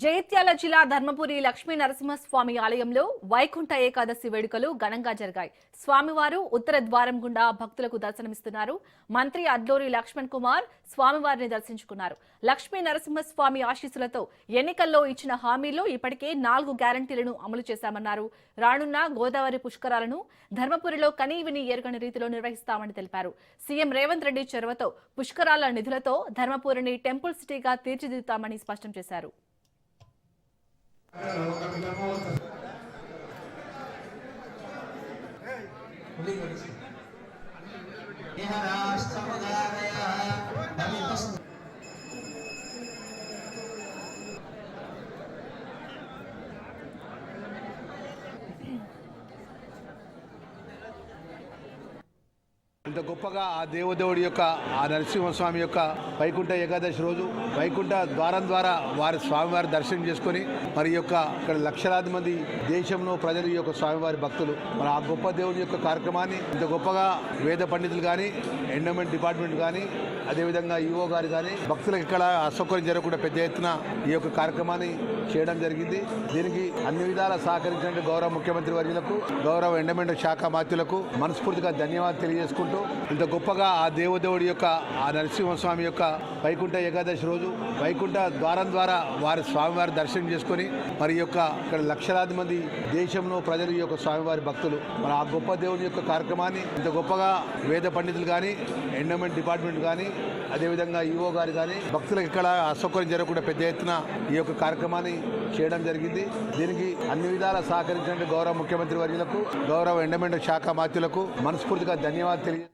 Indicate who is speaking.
Speaker 1: జైత్యాల జిల్లా ధర్మపురి లక్ష్మీ నరసింహస్వామి ఆలయంలో వైకుంఠ ఏకాదశి వేడుకలు ఘనంగా జరిగాయి. స్వామివారు ఉత్తర ద్వారం గుండా భక్తులకు దర్శనమిస్తున్నారు. మంత్రి అడ్లూరి లక్ష్మణ్ కుమార్ స్వామివారిని దర్శించుకున్నారు. లక్ష్మీ నరసింహస్వామి ఆశీస్సులతో ఎన్నికల్లో ఇచ్చిన హామీల్లో ఇప్పటికే 4 గ్యారంటీలను అమలు చేశామన్నారు. రానున్న గోదావరి పుష్కరాలను ధర్మపురిలో కనీవిని ఎరుగని రీతిలో నిర్వహిస్తామని తెలిపారు. సీఎం రేవంత్ రెడ్డి చొరవతో పుష్కరాల నిధులతో ధర్మపురిని టెంపుల్ సిటీగా తీర్చిదిద్దుతామని స్పష్టం చేశారు.
Speaker 2: ఇంత గొప్పగా ఆ దేవదేవుడి యొక్క ఆ నరసింహస్వామి యొక్క వైకుంఠ ఏకాదశి రోజు వైకుంఠ ద్వారం ద్వారా వారి స్వామివారి దర్శనం చేసుకొని మరి యొక్క ఇక్కడ లక్షలాది మంది దేశంలో ప్రజలు ఈ యొక్క స్వామివారి భక్తులు మరి ఆ గొప్ప దేవుడి యొక్క కార్యక్రమాన్ని ఇంత గొప్పగా వేద పండితులు కానీ ఎండోమెంట్ డిపార్ట్మెంట్ కానీ అదేవిధంగా ఈఓ గారు కానీ భక్తులకు ఇక్కడ అసౌకర్యం జరగకుండా పెద్ద ఎత్తున ఈ యొక్క కార్యక్రమాన్ని చేయడం జరిగింది. దీనికి అన్ని విధాలా సహకరించిన గౌరవ ముఖ్యమంత్రి వర్యులకు గౌరవ ఎండోమెంట్ శాఖ మాత్యులకు మనస్ఫూర్తిగా ధన్యవాదాలు తెలియజేసుకుంటూ ఇంత గొప్పగా ఆ దేవదేవుడి యొక్క ఆ నరసింహస్వామి యొక్క వైకుంఠ ఏకాదశి రోజు వైకుంఠ ద్వారం ద్వారా వారి స్వామివారి దర్శనం చేసుకొని మరి యొక్క ఇక్కడ లక్షలాది మంది దేశంలో ప్రజలు ఈ యొక్క స్వామివారి భక్తులు మరి ఆ గొప్ప దేవుడి యొక్క కార్యక్రమాన్ని ఇంత గొప్పగా వేద పండితులు కానీ ఎండోమెంట్ డిపార్ట్మెంట్ కానీ అదేవిధంగా ఈఓ గారు కానీ భక్తులకు ఇక్కడ అసౌకర్యం జరగకుండా పెద్ద ఎత్తున ఈ యొక్క కార్యక్రమాన్ని చేయడం జరిగింది. దీనికి అన్ని విధాలా సహకరించిన గౌరవ ముఖ్యమంత్రి వర్యులకు గౌరవ ఎండోమెంట్ శాఖ మాత్యులకు మనస్ఫూర్తిగా ధన్యవాదాలు తెలియ